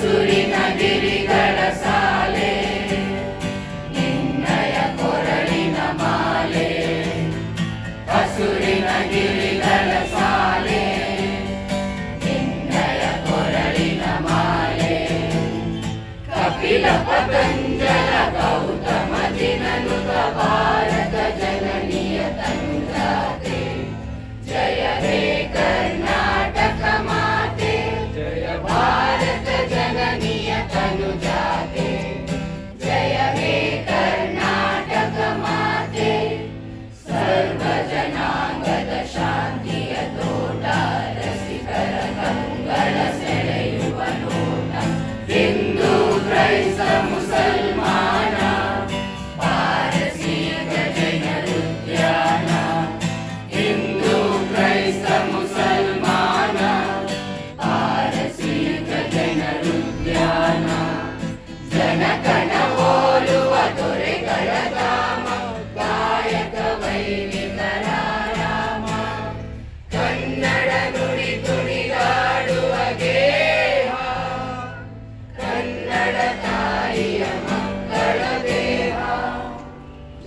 ಹಸುರಿನ ಗಿರಿಗಳ ಸಾಲೆ ನಿನ್ನಯ ಕೊರಳಿನ ಮಾಲೆ ಹಸುರಿನ ಗಿರಿಗಳ ಸಾಲೆ ನಿನ್ನಯ ಕೊರಳಿನ ಮಾಲೆ ಕಪಿಲ ಪತಂಜಲ ಗೌತಮ ದಿನನುತ ಭಾರತ ಜನನಿಯ ತನುಜಾತೆ ಜಯ ಹೇ ಕರ್ನಾಟಕ ಮಾತೆ ಜಯ ಭಾರತ ಜನನಿಯ ತನುಜಾತೆ ಜಯ ಹೇ ಕರ್ನಾಟಕ ಮಾತೆ ಸರ್ವ ಜನಾಂಗದ ಶಾಂತಿಯ ತೋಟ ರಸಿಕರ ಕಂಗಳ ಸೆಳೆಯುವ ನೋಟ ಹಿಂದೂ ಕ್ರೈಸ್ತ ಮುಸಲ್ಮಾನ ಪಾರಸೀಕ ಜೈನರು ಉದ್ಯಾನ ಹಿಂದೂ ಕ್ರೈಸ್ತ ಮುಸಲ್ಮಾನ ಪಾರಸೀಕ ಜೈನರು ಉದ್ಯಾನ ಜನಕಣ ಹೋಲುವ ದೊರೆಗಳ ಧಾಮ ಗಾಯಕ ವೈದಿಕರ ರಾಮ ಕನ್ನಡ ನುಡಿ ತುಡಿದಾಡುವ ಗೇಹ ಕನ್ನಡ ತಾಯಿಯ ಮಕ್ಕಳ ದೇಹ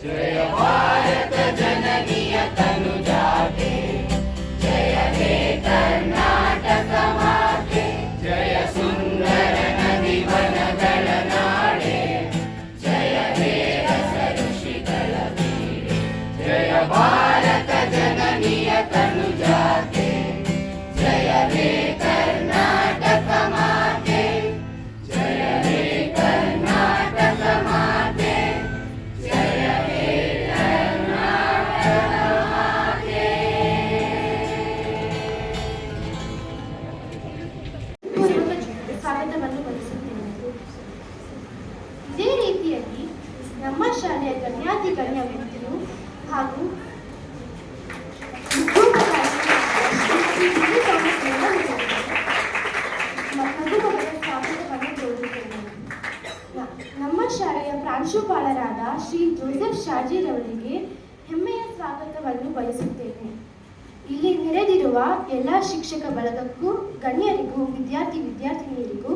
ಜಯ ಭಾರತ ಜನನಿಯ ತನುಜಾತೆ ಜಯ ಹೇ ಕರ್ನಾಟಕ ಮಾತೆ ಜಯ ಸುಂದರ ನದಿ ವನಗಳ ನಾಡೆ ಜಯ ಹೇ ರಸ ಋಷಿಗಳ ಬೀಡೆ ಜಯ ಭಾರತ ಜನನಿಯ ತನುಜಾತೆ ಜಯ ಹೇ ಕರ್ನಾಟಕ ಮಾತೆ ಜಯ ಹೇ ಕರ್ನಾಟಕ ಮಾತೆ ಜಯ ಹೇ ಕರ್ನಾಟಕ ಮಾತೆ. ಸ್ವಾಗತವನ್ನು ಬಯಸುತ್ತೇನೆ. ಇದೇ ರೀತಿಯಾಗಿ ನಮ್ಮ ಶಾಲೆಯ ಗಣ್ಯಾತಿ ಗಣ್ಯ ವ್ಯಕ್ತಿಗಳು ಹಾಗೂ ಸ್ವಾಗತವನ್ನು ಕೋರುತ್ತೇನೆ. ನಮ್ಮ ಶಾಲೆಯ ಪ್ರಾಂಶುಪಾಲರಾದ ಶ್ರೀ ಜೋಸೆಫ್ ಶಾಜಿರವರಿಗೆ ಹೆಮ್ಮೆಯ ಸ್ವಾಗತವನ್ನು ಬಯಸುತ್ತೇನೆ. ಇಲ್ಲಿ ನೆರೆದಿರುವ ಎಲ್ಲ ಶಿಕ್ಷಕ ಬಳಗಕ್ಕೂ ಗಣ್ಯರಿಗೂ ವಿದ್ಯಾರ್ಥಿನಿಯರಿಗೂ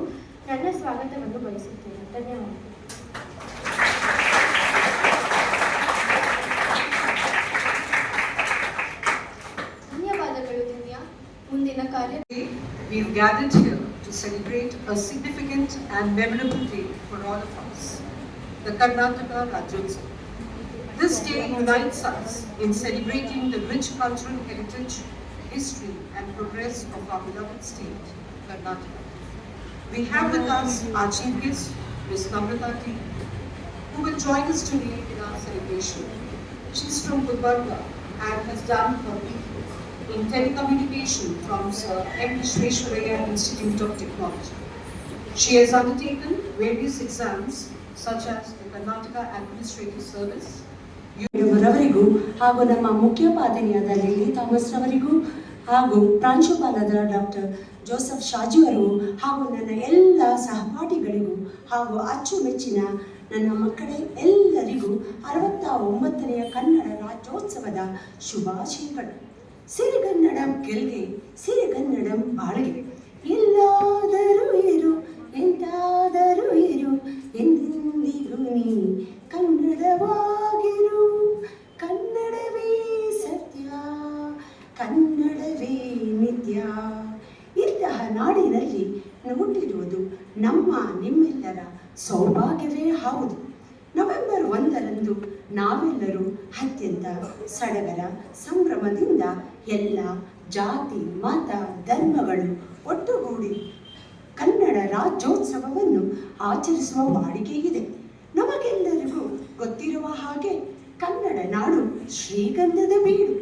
ನನ್ನ ಸ್ವಾಗತವನ್ನು ಬಯಸುತ್ತೇನೆ. ಧನ್ಯವಾದಗಳು. ಧನ್ಯವಾದಗಳು ದಿವ್ಯಾ. ಮುಂದಿನ ಕಾರ್ಯ We've gathered here to celebrate a significant and memorable day for all of us, the Karnataka Rajyotsava. This day unites us in celebrating the rich cultural heritage, history and progress of our beloved state, Karnataka. We have with us our chief guest, Ms. Namrata T, who will join us today in our celebration. She's from Gulbarga and has done her BA in telecommunication from Sir M. Vishweshwaraya Institute of Technology. She has undertaken various exams such as the Karnataka Administrative Service, ರವರಿಗೂ ಹಾಗೂ ನಮ್ಮ ಮುಖ್ಯೋಪಾಧ್ಯಾಯರಾದ lily Thomas ರವರಿಗೂ ಹಾಗೂ ಪ್ರಾಂಶುಪಾಲರಾದ doctor Joseph ಶಾಜಿಯವರಿಗೂ ಹಾಗೂ ನನ್ನ ಎಲ್ಲ ಸಹಪಾಠಿಗಳಿಗೂ ಹಾಗೂ ಅಚ್ಚುಮೆಚ್ಚಿನ ನನ್ನ ಮಕ್ಕಳೇ ಎಲ್ಲರಿಗೂ 69ನೇ ಕನ್ನಡ ರಾಜ್ಯೋತ್ಸವದ ಶುಭಾಶಯಗಳು. ಸಿರಿಗನ್ನಡಂ ಗೆಲ್ಗೆ ಸಿರಿಗನ್ನಡಂ ಬಾಳ್ಗೆ ಎಲ್ಲಾದರೂ ಇರು ಎಂತಾದರೂ ಇರು ಎಂದೆಂದಿಗೂ ನೀ ಕನ್ನಡವಾಗಿರು ಕನ್ನಡವೇ ಸತ್ಯ ಕನ್ನಡವೇ ನಿತ್ಯ. ಇಂತಹ ನಾಡಿನಲ್ಲಿ ಹುಟ್ಟಿರುವುದು ನಮ್ಮ ನಿಮ್ಮೆಲ್ಲರ ಸೌಭಾಗ್ಯವೇ ಹೌದು. ನವೆಂಬರ್ 1ರಂದು ನಾವೆಲ್ಲರೂ ಅತ್ಯಂತ ಸಡಗರ ಸಂಭ್ರಮದಿಂದ ಎಲ್ಲ ಜಾತಿ ಮತ ಧರ್ಮಗಳು ಒಟ್ಟುಗೂಡಿ ಕನ್ನಡ ರಾಜ್ಯೋತ್ಸವವನ್ನು ಆಚರಿಸುವ ವಾಡಿಕೆ ಇದೆ. ನಮಗೆಲ್ಲರಿಗೂ ಗೊತ್ತಿರುವ ಹಾಗೆ ಕನ್ನಡ ನಾಡು ಶ್ರೀಗಂಧದ ಬೀಡು,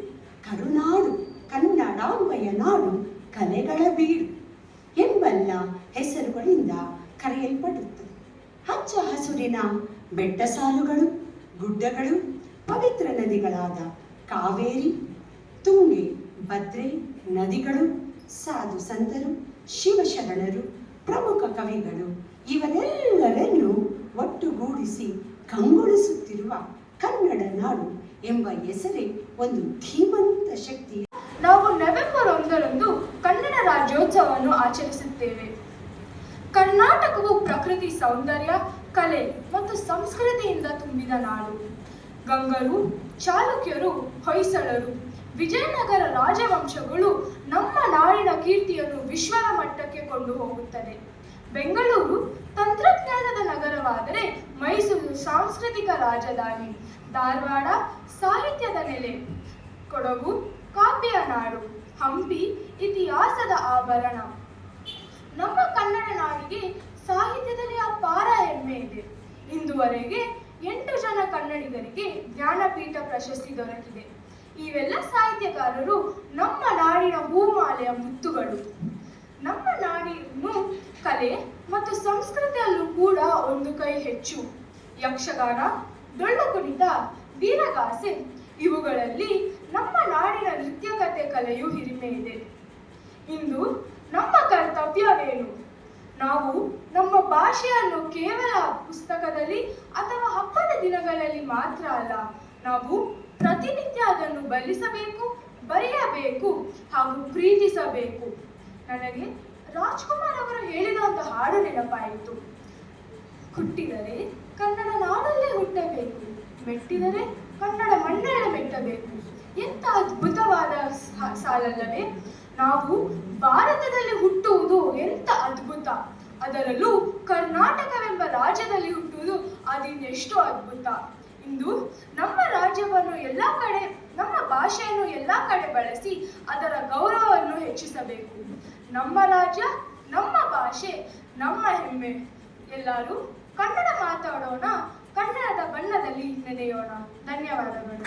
ಕರುನಾಡು ಕನ್ನಡಾಂಬೆಯ ನಾಡು, ಕಲೆಗಳ ಬೀಡು ಎಂಬೆಲ್ಲ ಹೆಸರುಗಳಿಂದ ಕರೆಯಲ್ಪಡುತ್ತದೆ. ಹಚ್ಚ ಹಸುರಿನ ಬೆಟ್ಟ ಸಾಲುಗಳು, ಗುಡ್ಡಗಳು, ಪವಿತ್ರ ನದಿಗಳಾದ ಕಾವೇರಿ, ತುಂಗೆ, ಭದ್ರೆ ನದಿಗಳು, ಸಾಧು ಸಂತರು, ಶಿವಶರಣರು, ಪ್ರಮುಖ ಕವಿಗಳು ಇವರೆಲ್ಲರನ್ನು ಒಟ್ಟುಗೂಡಿಸಿ ಕಂಗೊಳಿಸುತ್ತಿರುವ ಕನ್ನಡ ನಾಡು ಎಂಬ ಹೆಸರೇ ಒಂದು ಧೀಮಂತ ಶಕ್ತಿ. ನಾವು ನವೆಂಬರ್ 1ರಂದು ಕನ್ನಡ ರಾಜ್ಯೋತ್ಸವವನ್ನು ಆಚರಿಸುತ್ತೇವೆ. ಕರ್ನಾಟಕವು ಪ್ರಕೃತಿ ಸೌಂದರ್ಯ, ಕಲೆ ಮತ್ತು ಸಂಸ್ಕೃತಿಯಿಂದ ತುಂಬಿದ ನಾಡು. ಗಂಗರು, ಚಾಲುಕ್ಯರು, ಹೊಯ್ಸಳರು, ವಿಜಯನಗರ ರಾಜವಂಶಗಳು ನಮ್ಮ ನಾಡಿನ ಕೀರ್ತಿಯನ್ನು ವಿಶ್ವದ ಮಟ್ಟಕ್ಕೆ ಕೊಂಡು ಹೋಗುತ್ತದೆ. ಬೆಂಗಳೂರು ತಂತ್ರಜ್ಞಾನದ ನಗರವಾದರೆ ಮೈಸೂರು ಸಾಂಸ್ಕೃತಿಕ ರಾಜಧಾನಿ, ಧಾರವಾಡ ಸಾಹಿತ್ಯದ ನೆಲೆ, ಕೊಡಗು ಕಾವ್ಯ ನಾಡು, ಹಂಪಿ ಇತಿಹಾಸದ ಆಭರಣ. ನಮ್ಮ ಕನ್ನಡ ನಾಡಿಗೆ ಸಾಹಿತ್ಯದಲ್ಲಿ ಅಪಾರ ಹೆಮ್ಮೆ ಇದೆ. ಇಂದುವರೆಗೆ 8 ಜನ ಕನ್ನಡಿಗರಿಗೆ ಜ್ಞಾನಪೀಠ ಪ್ರಶಸ್ತಿ ದೊರಕಿದೆ. ಇವೆಲ್ಲ ಸಾಹಿತ್ಯಕಾರರು ನಮ್ಮ ನಾಡಿನ ಹೂಮಾಲೆಯ ಮುತ್ತುಗಳು. ನಮ್ಮ ನಾಡಿನ ಕಲೆ ಮತ್ತು ಸಂಸ್ಕೃತಿಯಲ್ಲೂ ಕೂಡ ಒಂದು ಕೈ ಹೆಚ್ಚು. ಯಕ್ಷಗಾನ, ಡೊಳ್ಳು ಕುಣಿತ, ವೀರಗಾಸೆ ಇವುಗಳಲ್ಲಿ ನಮ್ಮ ನಾಡಿನ ನೃತ್ಯಕಥೆ ಕಲೆಯು ಹಿರಿಮೆ ಇದೆ. ಇಂದು ನಮ್ಮ ಕರ್ತವ್ಯವೇನು? ನಾವು ನಮ್ಮ ಭಾಷೆಯನ್ನು ಕೇವಲ ಪುಸ್ತಕದಲ್ಲಿ ಅಥವಾ ಹಬ್ಬದ ದಿನಗಳಲ್ಲಿ ಮಾತ್ರ ಅಲ್ಲ, ನಾವು ಪ್ರತಿನಿತ್ಯ ಅದನ್ನು ಬಲಿಸಬೇಕು, ಬರೆಯಬೇಕು ಹಾಗೂ ಪ್ರೀತಿಸಬೇಕು. ನನಗೆ ರಾಜ್ಕುಮಾರ್ ಅವರು ಹೇಳಿದ ಒಂದು ಹಾಡು ನೆನಪಾಯಿತು. ಹುಟ್ಟಿದರೆ ಕನ್ನಡ ನಾಡಲ್ಲೇ ಹುಟ್ಟಬೇಕು, ಮೆಟ್ಟಿದರೆ ಕನ್ನಡ ಮಣ್ಣಲ್ಲೇ ಮೆಟ್ಟಬೇಕು. ಎಂಥ ಅದ್ಭುತವಾದ ಸಾಲಲ್ಲವೇ? ನಾವು ಭಾರತದಲ್ಲಿ ಹುಟ್ಟುವುದು ಎಂಥ ಅದ್ಭುತ, ಅದರಲ್ಲೂ ಕರ್ನಾಟಕವೆಂಬ ರಾಜ್ಯದಲ್ಲಿ ಹುಟ್ಟುವುದು ಅದಿನ್ನೆಷ್ಟು ಅದ್ಭುತ. ಇಂದು ನಮ್ಮ ರಾಜ್ಯವನ್ನು ಎಲ್ಲ ಕಡೆ, ನಮ್ಮ ಭಾಷೆಯನ್ನು ಎಲ್ಲ ಕಡೆ ಬಳಸಿ ಅದರ ಗೌರವವನ್ನು ಹೆಚ್ಚಿಸಬೇಕು. ನಮ್ಮ ರಾಜ್ಯ, ನಮ್ಮ ಭಾಷೆ, ನಮ್ಮ ಹೆಮ್ಮೆ. ಎಲ್ಲರೂ ಕನ್ನಡ ಮಾತಾಡೋಣ, ಕನ್ನಡದ ಬಣ್ಣದಲ್ಲಿ ನೆನೆಯೋಣ. ಧನ್ಯವಾದಗಳು.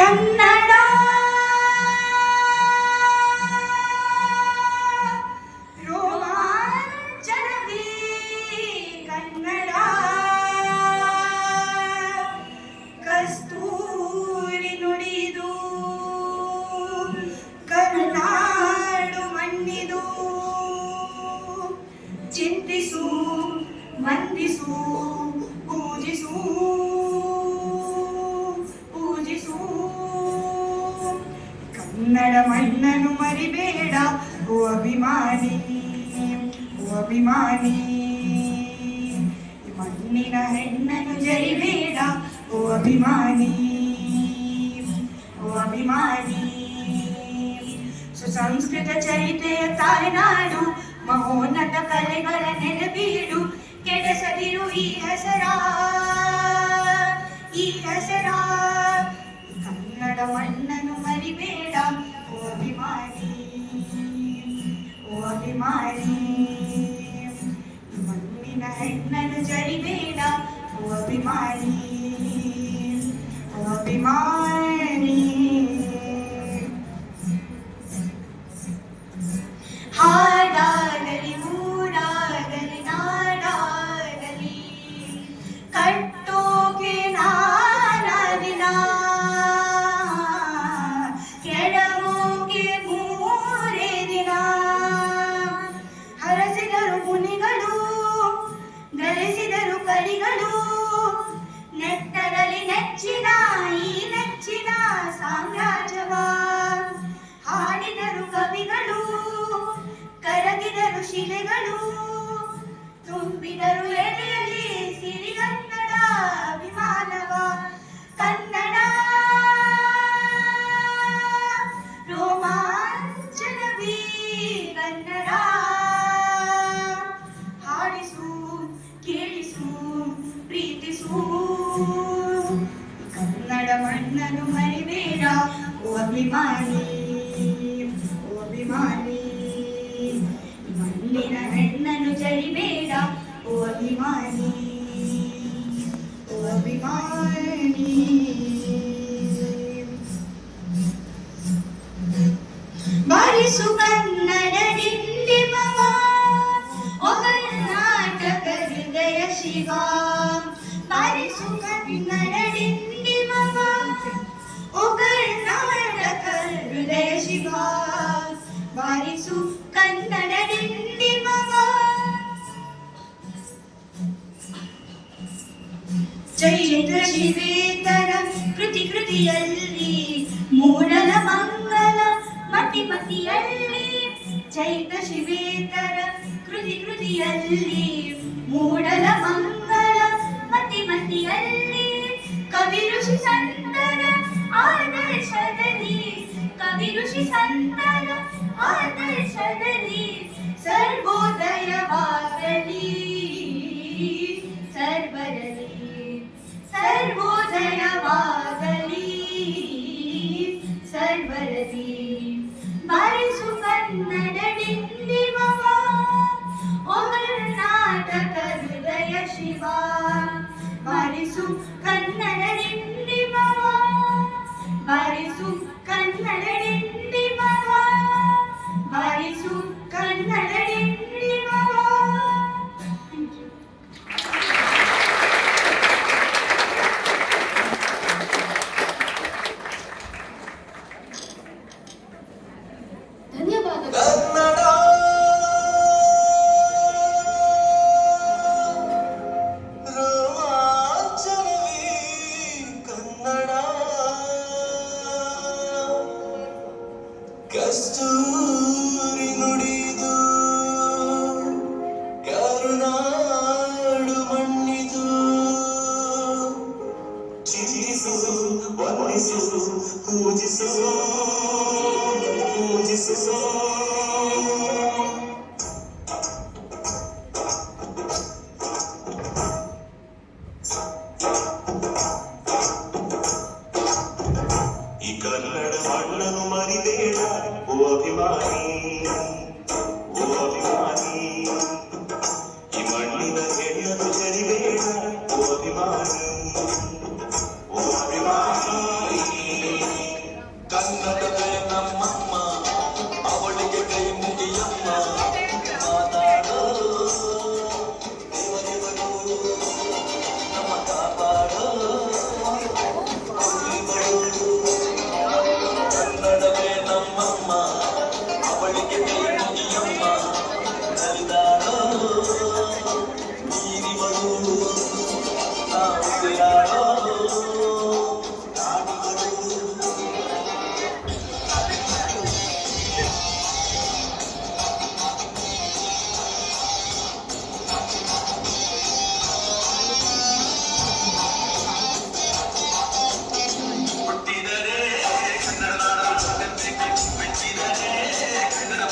ಕನ್ನಡ ರೋಮಾಂಚನವೇ, ಕನ್ನಡ ಕಸ್ತೂರಿ ನುಡಿದು, ಕರುನಾಡು ಮಣ್ಣಿದು. ಚಿಂತಿಸು, ವಂದಿಸು, ಪೂಜಿಸು, ಕನ್ನಡ ಮಣ್ಣನ್ನು ಮರಿಬೇಡ ಓ ಅಭಿಮಾನಿ, ಓ ಅಭಿಮಾನಿ. ಮಣ್ಣಿನ ಹೆಣ್ಣನ್ನು ಜರಿಬೇಡ ಓ ಅಭಿಮಾನಿ, ಓ ಅಭಿಮಾನಿ. ಸುಸಂಸ್ಕೃತ ಚರಿತೆಯ ತಾಯ್ನಾಡು, ಮಹೋನ್ನತ ಕಲೆಗಳ ನೆನಪೀಡು. ಕೆಡಸದಿರು ಈ ಹೆಸರ, ಈ ಹೆಸರ. ಕನ್ನಡ ಮಣ್ಣನ್ನು ಮರಿಬೇಡ ಓ ಅಭಿಮಾನಿ, ಓ ಅಭಿಮಾನಿ. ಮಣ್ಣಿನ ಹೆಣ್ಣನ್ನು ಜರಿಬೇಡ ಓ ಅಭಿಮಾನಿ, ಓ ಅಭಿಮಾನಿ. ಹಾಡಾಗಲಿ ಊರಾಗಲಿ ನಾಡಾಗಲಿ, ಕಟ್ಟೋಕೆ ನಾನಾದಿನ, ಕೆಡವೋಕೆ ಮೂರೇ ದಿನ. ಹರಸಿದರು ಮುನಿಗಳು, ಗಳಿಸಿದರು ಕಲಿಗಳು, ನೆಟ್ಟರಲ್ಲಿ ನೆಚ್ಚಿನ ಈ ನೆಚ್ಚಿನ ಸಾಮ್ರಾಜ್ಯವ. ಹಾಡಿದರು ಕವಿಗಳು, ಕರಗಿದರು ಶಿಲೆಗಳು, ತುಂಬಿದರು ಎದೆಯಲ್ಲಿ ಸಿರಿಗನ್ನಡ ಅಭಿಮಾನವ. ಕನ್ನಡ ರೋಮಾಂಚನವೇ, ಕನ್ನಡ ಹಾಡಿಸು, ಕೇಳಿಸು, ಪ್ರೀತಿಸು. ಕನ್ನಡ ಮಣ್ಣನ್ನು ಮರಿಬೇಡ ಓ ಅಭಿಮಾನಿ, ಓ ಅಭಿಮಾನಿ. ಮಣ್ಣಿನ ಹೆಣ್ಣನ್ನು ಜರಿಬೇಡ ಓ ಅಭಿಮಾನಿ, ಓ ಅಭಿಮಾನಿ. ಬಾರಿಸು ಕನ್ನಡ ಡಿಂಡಿಮವ, ಓ ಕರ್ನಾಟಕ ಹೃದಯ ಶಿವ. ಬಾರಿಸು ಕನ್ನಡ ಡಿಂಡಿಮವ ಓ ಕರ್ನಾಟಕ ಹೃದಯ ಶಿವ ಬಾರಿಸು ಕನ್ನಡ ಡಿಂಡಿಮವ ಚೈತ್ರ ಶಿವೇತರ ಕೃತಿಯಲ್ಲಿ ಮೂಡಲ ಮಂಗಲ ಮತಿಯಲ್ಲಿ ಚೈತ್ರ ಶಿವೇತರ ಕೃತಿಯಲ್ಲಿ ಮೂಡಲ ಮಂಗಲ ಮತಿಯಲ್ಲಿ ಕವಿ ಋಷಿ ಸಂತರ ಆದರ್ಶದಲ್ಲಿ ಕವಿ ಋಷಿ ಸಂತರ ಆದರ್ಶದಲ್ಲಿ ಸರ್ವೋದಯವಾಗಲಿ ಸರ್ವರಲ್ಲಿ ಸರ್ವೋದಯವಾಗಲಿ ಸರ್ವರಲ್ಲಿ ಬಾರಿಸು ಕನ್ನಡ ಡಿಂಡಿಮವ ಓ ಕರ್ನಾಟಕ ಹೃದಯ ಶಿವ ಬಾರಿಸು ಕನ್ನಡ ಡಿಂಡಿಮವ ಬಾರಿಸು ಕನ್ನಡ ಡಿಂಡಿಮವ ಬಾರಿಸು ಕನ್ನಡ ಡಿಂಡಿಮವ. ಧನ್ಯವಾದಗಳು. ಕಸ್ತೂರಿ ನುಡಿದು ಕರುನಾಡು ಮಣ್ಣಿದು ಚಿರಿಸು ವಂದಿಸು ಪೂಜಿಸು ಪೂಜಿಸು ಈ ಕನ್ನಡ ಮಣ್ಣನ್ನು ಮರಿಬೇಡ ಓ ಅಭಿಮಾನಿ ಓ ಅಭಿಮಾನಿ ಈ ಮಣ್ಣಿನ ಹೆಣ್ಣನ್ನು ಜರಿಬೇಡ ಓ ಅಭಿಮಾನಿ ಓ ಅಭಿಮಾನಿ ಕನ್ನಡವೇ ನಮ್ಮಮ್ಮ ಅವಳಿಗೆ ಕೈ ಮುಗಿಯಮ್ಮ ಮಾತಾಡೋ ದೇವದೇವರು ನಮ್ಮ ಕಾಪಾಡೋ ಕನ್ನಡವೇ ನಮ್ಮಮ್ಮ ಅವಳಿಗೆ ಕೈ ಮುಗಿಯಮ್ಮ ನಲಿದಾಡೋ ನೀರಿವರು ನಾವು ಉಸಿರಾಡೋ ಹುಟ್ಟಿದರೆ ಕನ್ನಡ ಬಿಟ್ಟಿದರೆ ಕನ್ನಡ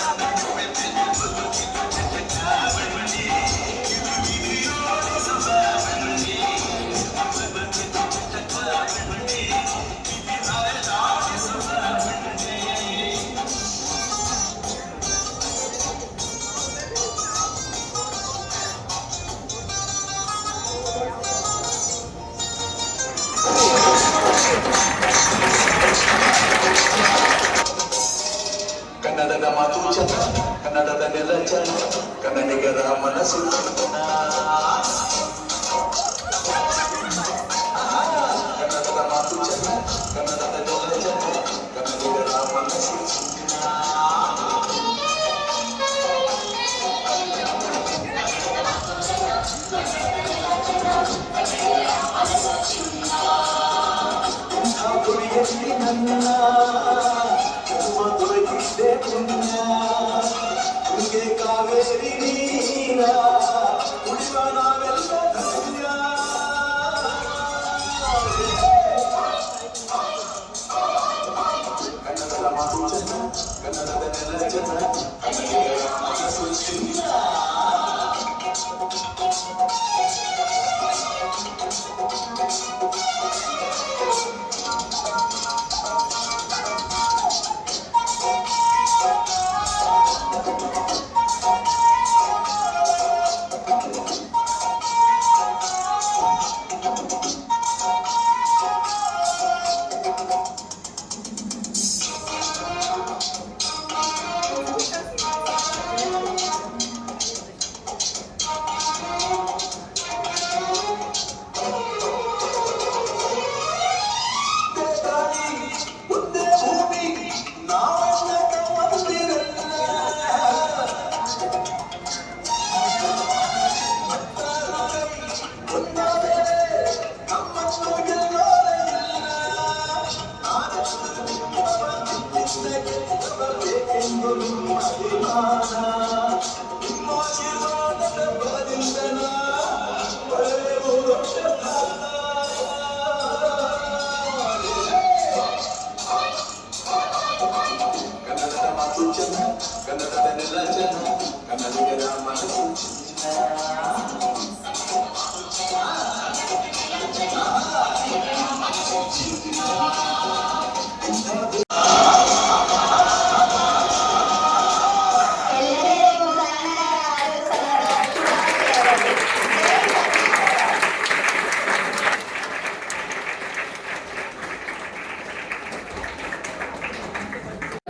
ಕನ್ನಡದ ಮಾತು ಚಂದ ಕನ್ನಡದ ನೆಲ ಚಂದ ಕನ್ನಡಿಗರ ಮನಸ್ಸು ಚಂದನ ಕನ್ನಡದ ಮಾತು ಚಂದ ಕನ್ನಡದ ನೆಲ ಚಂದ ಕನ್ನಡಿಗರ ಮನಸ್ಸು ಗುರಿಯಲ್ಲಿ ನನ್ನ ಮಧುರಗಿದ್ದೆ ಪುಣ್ಯ ಹುಡುಗೆ ಕಾವೇರಿ ನೀರ ಉಳಿವ ನಾವೆಲ್ಲ ಧನ್ಯ ಕನ್ನಡದ ಮಾತು ಚಂದ ಕನ್ನಡದ ನೆಲ ಚಂದ ಕನ್ನಡಿಗರ ಮನಸ್ಸು ಚಂದ ಎಲ್ಲರಿಗೂ ಕನ್ನಡ ರಾಜ್ಯೋತ್ಸವದ ಶುಭಾಶಯಗಳು.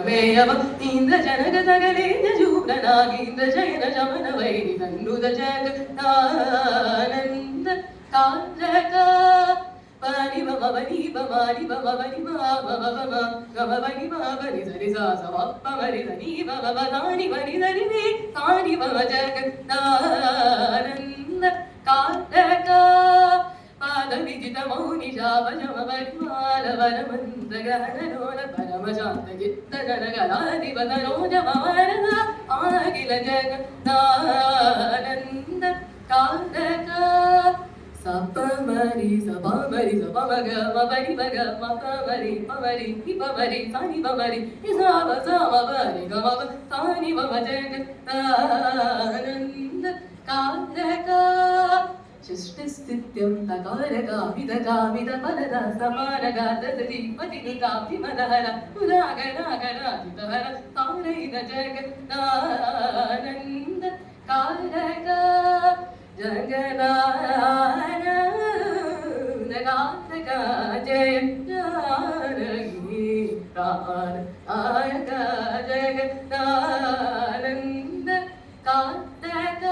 ಮೇಯವ ಇಂದ್ರ ಜನಕ ಸಗಲೇಂದ ಶೂರನಾಗೀಂದ್ರ ಜಯನ ಶಮನ ವೈರಿ ದಂಡುದ ಜಗದಾನಂದ ಕಾರಕ ಪನಿ ಬಮ ಬನಿ ಬಮಾನಿ ಬಮ ಬನಿ ಬಮ ಬಮ ಗಮ ಬನಿ ಬನಿ ಸರಿ ಸಾ ಸವಪ್ಪ ಮರಿ ಧನಿ ಬಮ ಬದಾನಿ ಬನಿ ಧನಿ ನಿ ತಾನಿ ಬಮ ಜಗದಾನಂದ ಕಾರಕ ಪಾದ ವಿಜಿತ ಮೌನಿ ಶಾಪ ಶಮ ಪರಿಮಾಲ ವರ ಮಂದ ಗಹನೋಲ ಪರಮ ಶಾಂತ ಚಿತ್ತ ಜನಗಲಾಧಿಪತ ರೋಜ ಮವರದ ಆಗಿಲ ಜಗದಾನಂದ ಕಾರಕ ಸಪ ಮರಿ ಸಪ ಮರಿ ಸಪ ಮಗ ಮರಿ ಮಗ ಮಪ ಮರಿ ಪಮರಿ ಹಿಪ ಮರಿ ಸಾನಿ ಬಮರಿ ಇಸಾವ ಸಾಮ ಬರಿ ಗಮ ಸಾನಿ ಬಮ ಜಗದಾನಂದ ಕಾರಕ ಶಿಷ್ಟಸ್ಥಿತ್ಯಂ ತಕಾರಕಾಮಿದ ಪದದ ಸಮಾನಗಾತದಿ ಪತಿನುತಾಪಿ ಮದಹರ ಉದಾಗರಾಗರಾಜಿತಹರ ತಾರೈದ ಜಗದಾನಂದ ಕಾರಕ ಜಗದಾನಂದ ಕಾರಕ ಜಯ ಜಾನಕಿ ಪ್ರಾಣಾಯಕ ಜಗದಾನಂದ ಕಾರಕ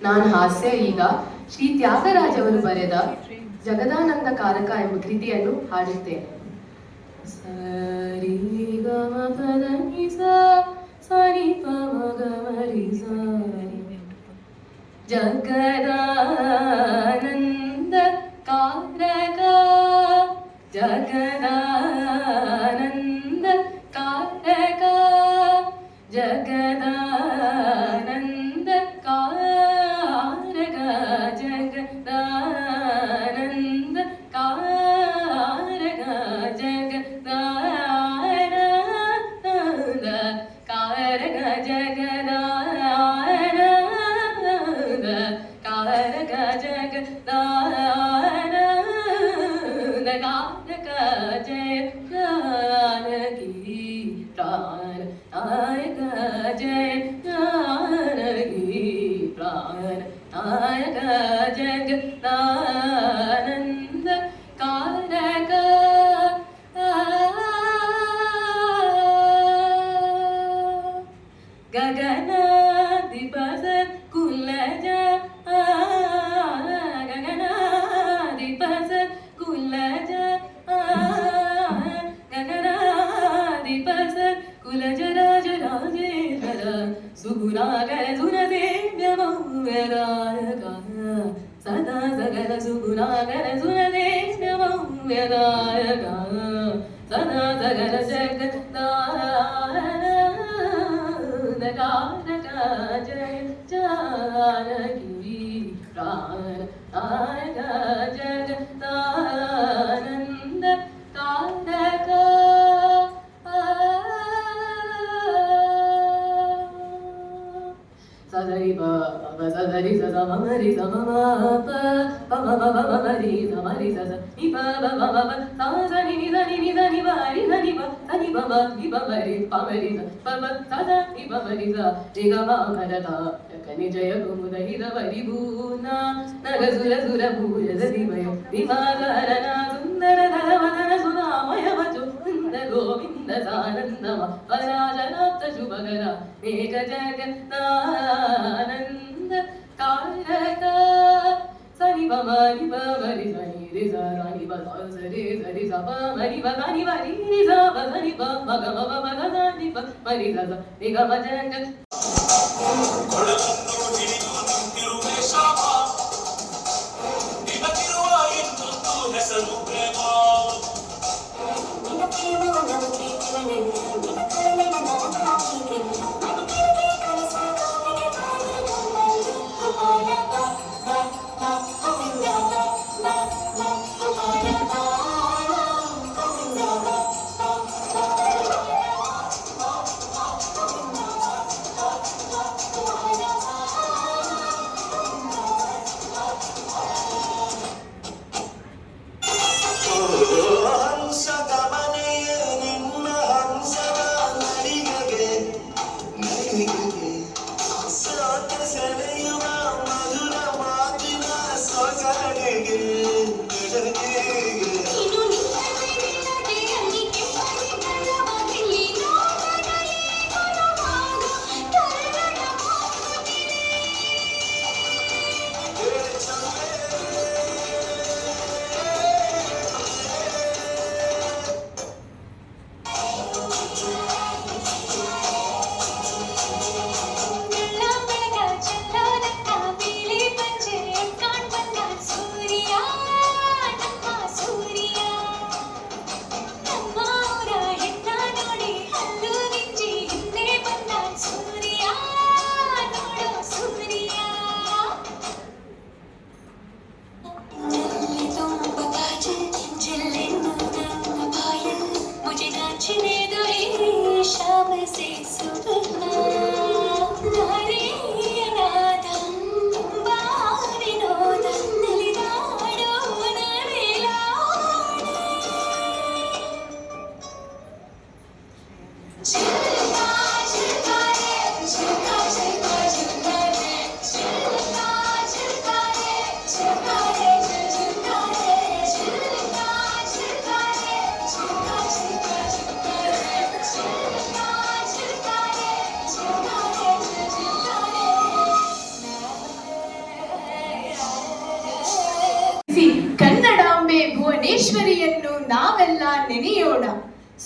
ನಾನು ಹಾಸ್ಯ ಈಗ ಶ್ರೀ ತ್ಯಾಗರಾಜ್ ಅವರು ಬರೆದ ಜಗದಾನಂದ ಕಾರಕ ಎಂಬ ಕೃತಿಯನ್ನು ಹಾಡುತ್ತೇನೆ. ಸರಿ ಗಮ ಪದ ನಿ ಸ ಸರಿ ಪ ಮ ಗ ಮ ರಿ ಸ ಜಗದಾನಂದ ಕಾರಕ ಜಗದಾನಂದ ಕಾರಕ ಜಗದಾನಂದ ಕಾರಕ ಜಗದಾನಂದ ಕಾರಕ ಜಗದಾನಂದ ಕಾರಕ ಜಗದಾನಂದ ಕಾರಕ ಜಗದಾನಂದ ಕಾರಕ ಜಯ ಜಾನಕಿ ಪ್ರಾಣ ನಾಯಕ ಜಯ ಜಾನಕಿ ಪ್ರಾಣ ನಾಯಕ ಜಗದಾನಂದ ಕಾರಕ ಗಗನಾಧಿಪಸ ಕುಲಜ ಗಗನಾಧಿಪಸ ಕುಲಜ ಗಗನಾಧಿಪಸ ಕುಲಜ ರಾಜ ರಾಜೇಂದ್ರ ಸುಗುಣಾಗರ ಸುರದೇವ್ಯ ಮೌವ್ಯದಾಯಕ ಸದಾ ಸಗಲ ಸುಗುಣಾಗರ ಸುರದೇವ್ಯ ಮೌವ್ಯದಾಯಕ ಸದಾ ಸಗಲ ಜಗದಾನಂದ ಕಾರಕ ಜಯ ಜಾನಕಿ ಪ್ರಾಣ ನಾಯಕ ಜಗದಾನಂದ ಕಾರಕ ಸದರಿ ಬ ಸದರಿ ಸ ಮರಿ ಸ ಮ ಪ ಪ ಮ ಮ ಮ ಮರಿ ಸ ಮರಿ ಸ ನಿ ಪ ಬ ಮ ಮ ಸ ಸ ನಿ ನಿ ಸ ನಿ ನಿ ಸ ನಿ ಬ ರಿ ಸ ನಿ ಬ ಸ ನಿ ಬ ಮ ನಿ ಬ ಮರಿ ಪ ಮರಿ ಸ ಪ ಮ ಸ ಸ ನಿ ಬ ಮರಿ ಸ ನಿ ಗ ಮ ಮ ದ ತ ಕನಿ ಜಯ ಕುಮುದ ಹಿದ ವರಿ ಭೂನ ನಗ ಸುರ ಸುರ ಭೂಯ ದಿ ಮಯ ವಿಮಾಗರನ ಸುಂದರ ಧರ ವದನ ಸುನಾಮಯ ವಚು ಗೋವಿಂದ ಸಾನಂದಮ ಪರಾಜನಾಥ ಶುಭಗರ ಮೇಘ ಜಗದಾನಂದ ಕಾರಕ ಸನಿ ಬ ಮರಿ ಬ ಮರಿ ಸನಿ ರಿ ಸ ನಿ ಬ ಸ ರಿ ಸರಿ ಸ ಬ ಮರಿ ಬ ಸನಿ ಬ ರಿ ರಿ ಸ ಬ ಸನಿ ಬ ಮ ಗ ಮ ಬ ಮ ಗ ಸ ನಿ ಬ ಮರಿ ಸ ಸ ನಿ ಗ ಮ ಜಗ ಕೊಡಲನ್ನು ಹಿಡಿದು ನಿಂತಿರುವೆ ಶಾಪ ನಿನಗಿರುವ ಇನ್ನೊಂದು ಹೆಸರು ಪ್ರೇಮ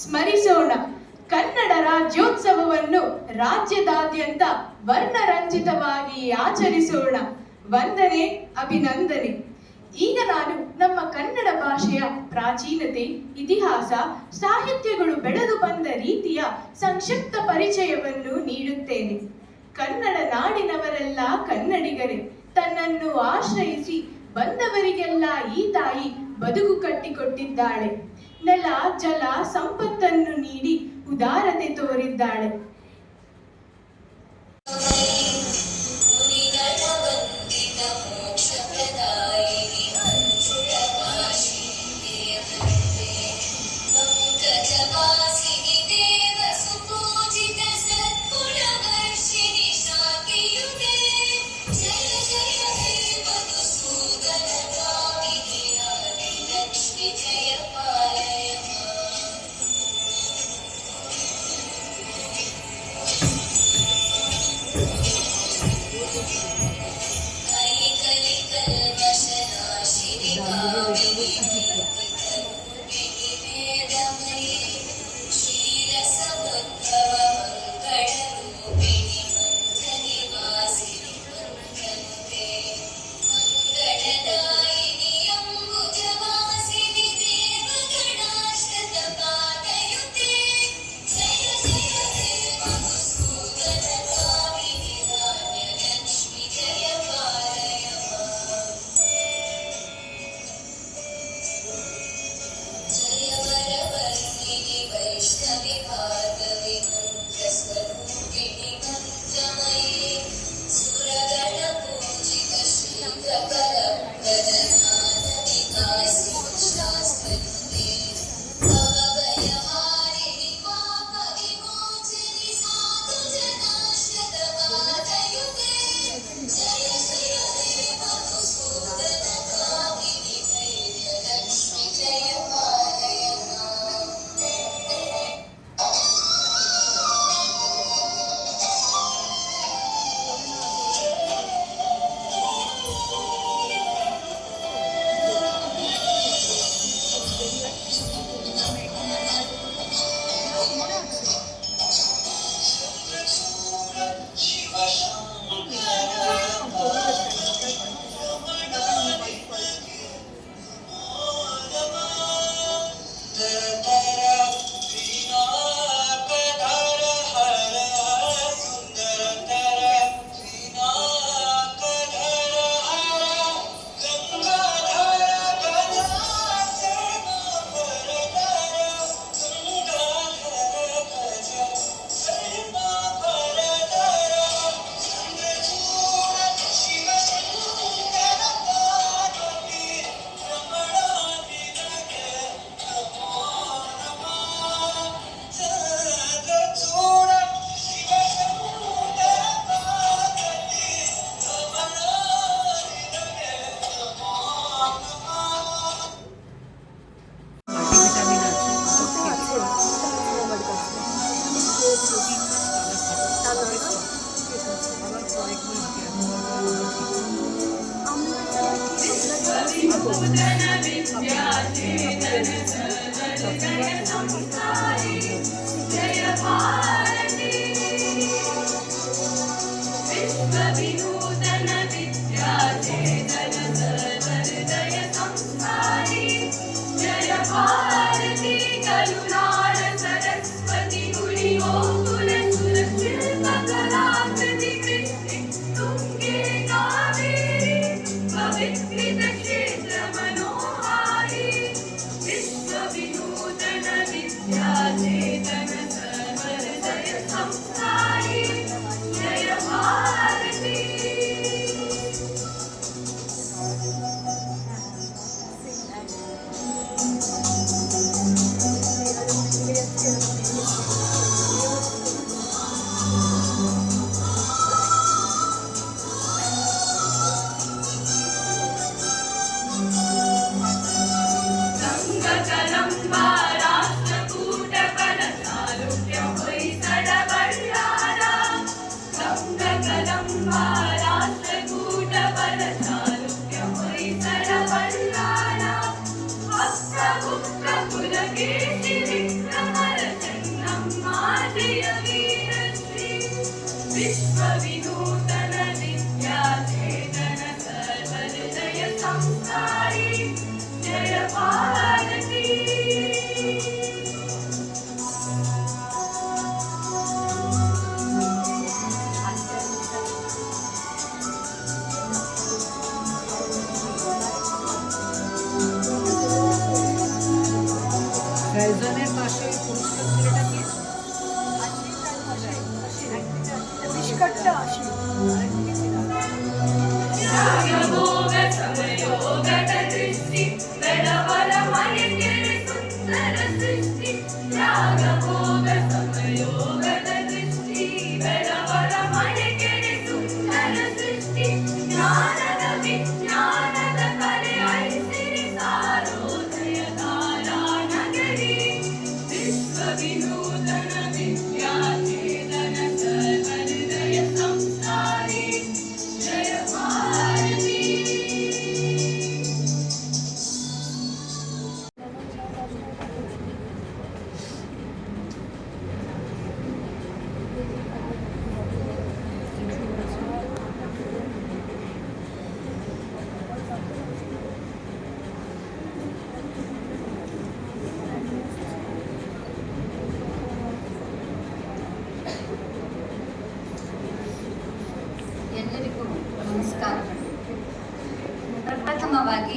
ಸ್ಮರಿಸೋಣ. ಕನ್ನಡ ರಾಜ್ಯೋತ್ಸವವನ್ನು ರಾಜ್ಯದಾದ್ಯಂತ ವರ್ಣರಂಜಿತವಾಗಿ ಆಚರಿಸೋಣ. ವಂದನೆ, ಅಭಿನಂದನೆ. ಈಗ ನಾನು ನಮ್ಮ ಕನ್ನಡ ಭಾಷೆಯ ಪ್ರಾಚೀನತೆ, ಇತಿಹಾಸ, ಸಾಹಿತ್ಯಗಳು ಬೆಳೆದು ಬಂದ ರೀತಿಯ ಸಂಕ್ಷಿಪ್ತ ಪರಿಚಯವನ್ನು ನೀಡುತ್ತೇನೆ. ಕನ್ನಡ ನಾಡಿನವರೆಲ್ಲ ಕನ್ನಡಿಗರೇ. ತನ್ನನ್ನು ಆಶ್ರಯಿಸಿ ಬಂದವರಿಗೆಲ್ಲ ಈ ತಾಯಿ ಬದುಕು ಕಟ್ಟಿಕೊಟ್ಟಿದ್ದಾಳೆ. ನೆಲ, ಜಲ, ಸಂಪತ್ತನ್ನು ನೀಡಿ ಉದಾರತೆ ತೋರಿದ್ದಾಳೆ.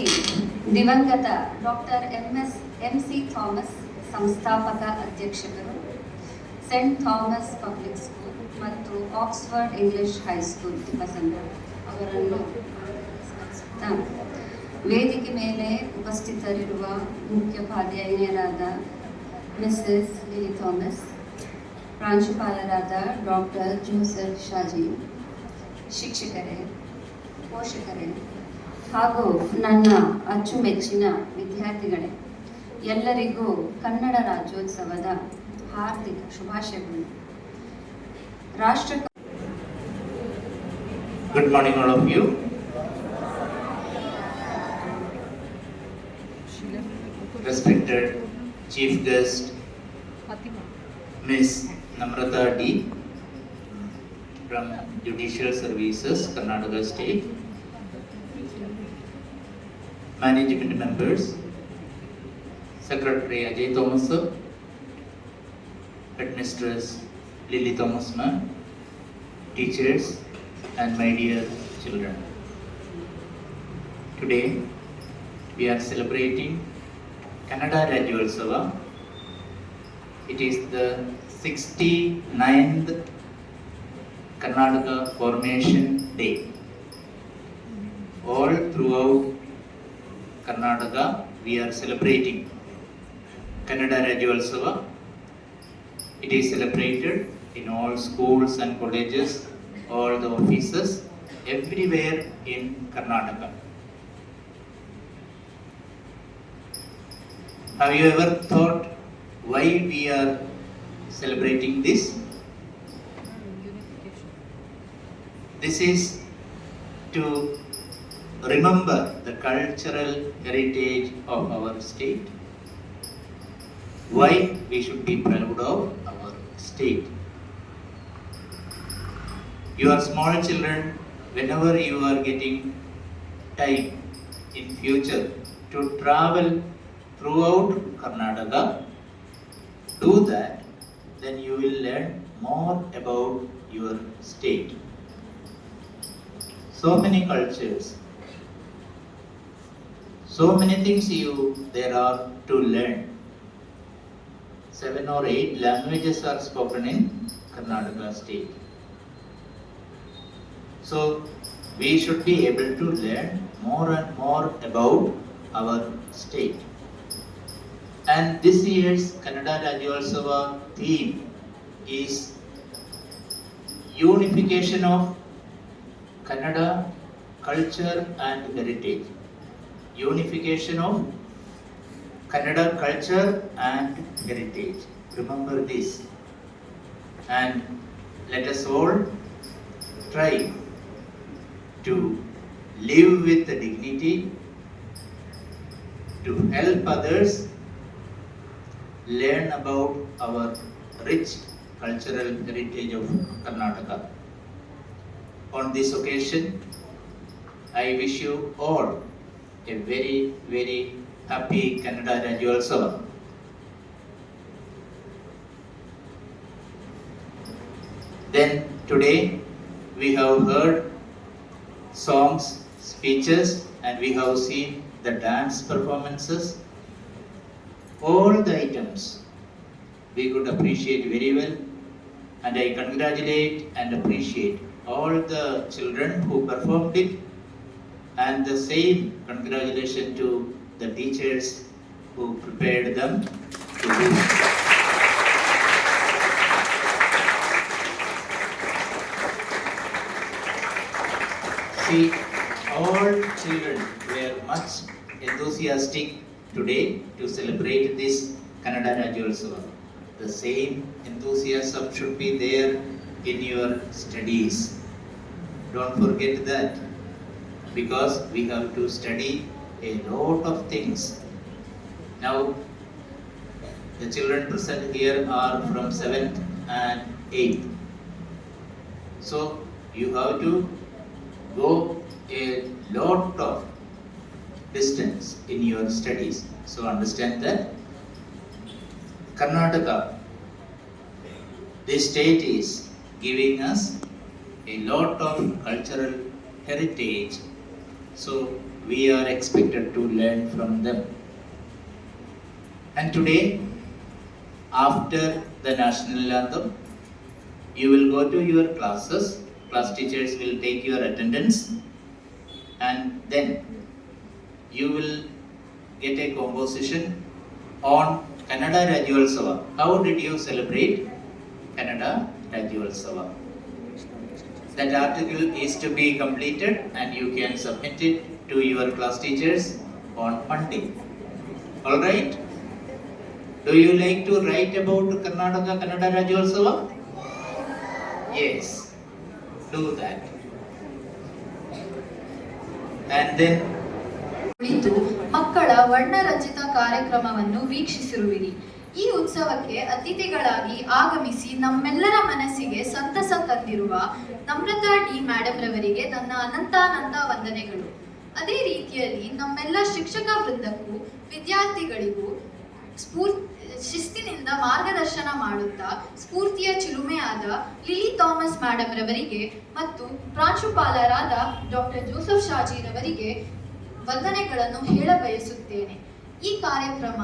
ಮುಖ್ಯವಾಗಿ ದಿವಂಗತ ಡಾಕ್ಟರ್ ಎಂ.ಸಿ. ಥಾಮಸ್ ಸಂಸ್ಥಾಪಕ ಅಧ್ಯಕ್ಷರು, ಸೆಂಟ್ ಥಾಮಸ್ ಪಬ್ಲಿಕ್ ಸ್ಕೂಲ್ ಮತ್ತು ಆಕ್ಸ್ಫರ್ಡ್ ಇಂಗ್ಲಿಷ್ ಹೈಸ್ಕೂಲ್ ತಿಪ್ಪಸಂದ್ರ ಅವರನ್ನು ಸ್ಮರಿಸುತ್ತಾ, ವೇದಿಕೆ ಮೇಲೆ ಉಪಸ್ಥಿತರಿರುವ ಮುಖ್ಯೋಪಾಧ್ಯಾಯರಾದ ಮಿಸಸ್ ಲಿಲಿ ಥಾಮಸ್, ಪ್ರಾಂಶುಪಾಲರಾದ ಡಾಕ್ಟರ್ ಜೋಸೆಫ್ ಶಾಜಿ, ಶಿಕ್ಷಕರೇ, ಪೋಷಕರೇ ಹಾಗೂ ನನ್ನ ಅಚ್ಚುಮೆಚ್ಚಿನ ವಿದ್ಯಾರ್ಥಿಗಳೇ, ಎಲ್ಲರಿಗೂ ಕನ್ನಡ ರಾಜ್ಯೋತ್ಸವದ ಹಾರ್ದಿಕ ಶುಭಾಶಯಗಳು. Good morning, all of you. Respected Chief Guest, Miss Namrata D. from Judicial Services, Karnataka State, management members, Secretary Ajay Thomas, Headmistress Lily Thomas ma'am, teachers and my dear children. Today we are celebrating Kannada Rajyotsava. It is the 69th Karnataka Formation Day. All throughout Karnataka we are celebrating Kannada Rajyotsava. It is celebrated in all schools and colleges, all the offices, everywhere in Karnataka. Have you ever thought why we are celebrating this? This is to remember the cultural heritage of our state. Why we should be proud of our state. You are small children, whenever you are getting time in future to travel throughout Karnataka, do that, then you will learn more about your state. So many cultures, so many things there are to learn. 7 or 8 languages are spoken in Karnataka state. So we should be able to learn more and more about our state. And this year's Kannada Rajyotsava theme is unification of Kannada culture and heritage. Unification of Kannada culture and heritage. Remember this. And let us all try to live with dignity, to help others, learn about our rich cultural heritage of Karnataka. On this occasion, I wish you all a very, very happy Kannada Rajyotsava. Then today we have heard songs, speeches, and we have seen the dance performances. All the items we could appreciate very well, and I congratulate and appreciate all the children who performed it, and the same congratulations to the teachers who prepared them to do it. See, all children were much enthusiastic today to celebrate this Kannada Rajyotsava. The same enthusiasm should be there in your studies. Don't forget that, because we have to study a lot of things. Now, the children present here are from 7th and 8th. So, you have to go a lot of distance in your studies. So, understand that Karnataka, this state is giving us a lot of cultural heritage. So we are expected to learn from them. And today, after the national anthem, you will go to your classes, class teachers will take your attendance, and then you will get a composition on Kannada Rajyotsava. How did you celebrate Kannada Rajyotsava? That article is to be completed and you can submit it to your class teachers on Monday. Alright? Do you like to write about Karnataka Kannada Rajyotsava? Yes. Do that. And then ಕುಳಿತು ಮಕ್ಕಳ ವರ್ಣರಂಜಿತ ಕಾರ್ಯಕ್ರಮವನ್ನು ವೀಕ್ಷಿಸಿರುವಿರಿ. ಈ ಉತ್ಸವಕ್ಕೆ ಅತಿಥಿಗಳಾಗಿ ಆಗಮಿಸಿ ನಮ್ಮೆಲ್ಲರ ಮನಸ್ಸಿಗೆ ಸಂತಸ ತಂದಿರುವ ನಮ್ರತಾ ಡಿ ಮೇಡಮ್ ರವರಿಗೆ ನನ್ನ ಅನಂತಾನಂತ ವಂದನೆಗಳು. ಅದೇ ರೀತಿಯಲ್ಲಿ ನಮ್ಮೆಲ್ಲ ಶಿಕ್ಷಕ ವೃಂದಕ್ಕೂ ವಿದ್ಯಾರ್ಥಿಗಳಿಗೂ ಶಿಸ್ತಿನಿಂದ ಮಾರ್ಗದರ್ಶನ ಮಾಡುತ್ತಾ ಸ್ಫೂರ್ತಿಯ ಚಿಲುಮೆಯಾದ ಲಿಲಿ ಥಾಮಸ್ ಮೇಡಮ್ ರವರಿಗೆ ಮತ್ತು ಪ್ರಾಂಶುಪಾಲರಾದ ಡಾಕ್ಟರ್ ಜೋಸೆಫ್ ಶಾಜಿ ರವರಿಗೆ ವಂದನೆಗಳನ್ನು ಹೇಳ ಬಯಸುತ್ತೇನೆ. ಈ ಕಾರ್ಯಕ್ರಮ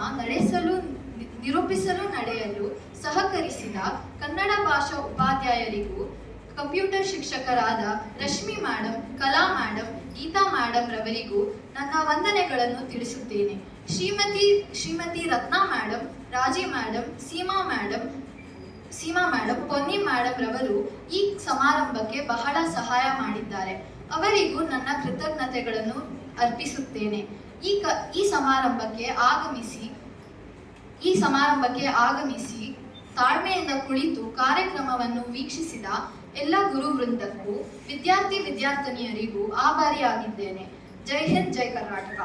ನಿರೂಪಿಸಲು ನಡೆಯಲು ಸಹಕರಿಸಿದ ಕನ್ನಡ ಭಾಷಾ ಉಪಾಧ್ಯಾಯರಿಗೂ, ಕಂಪ್ಯೂಟರ್ ಶಿಕ್ಷಕರಾದ ರಶ್ಮಿ ಮೇಡಮ್, ಕಲಾ ಮೇಡಮ್, ಗೀತಾ ಮೇಡಮ್ ರವರಿಗೂ ನನ್ನ ವಂದನೆಗಳನ್ನು ತಿಳಿಸುತ್ತೇನೆ. ಶ್ರೀಮತಿ ರತ್ನಾ ಮೇಡಮ್, ರಾಜಿ madam, Seema madam, Ponni madam ರವರು ಈ ಸಮಾರಂಭಕ್ಕೆ ಬಹಳ ಸಹಾಯ ಮಾಡಿದ್ದಾರೆ. ಅವರಿಗೂ ನನ್ನ ಕೃತಜ್ಞತೆಗಳನ್ನು ಅರ್ಪಿಸುತ್ತೇನೆ. ಈ ಸಮಾರಂಭಕ್ಕೆ ಆಗಮಿಸಿ ತಾಳ್ಮೆಯಿಂದ ಕುಳಿತು ಕಾರ್ಯಕ್ರಮವನ್ನು ವೀಕ್ಷಿಸಿದ ಎಲ್ಲ ಗುರುವೃಂದಕ್ಕೂ ವಿದ್ಯಾರ್ಥಿನಿಯರಿಗೂ ಆಭಾರಿಯಾಗಿದ್ದೇನೆ. ಜೈ ಹಿಂದ್, ಜೈ ಕರ್ನಾಟಕ.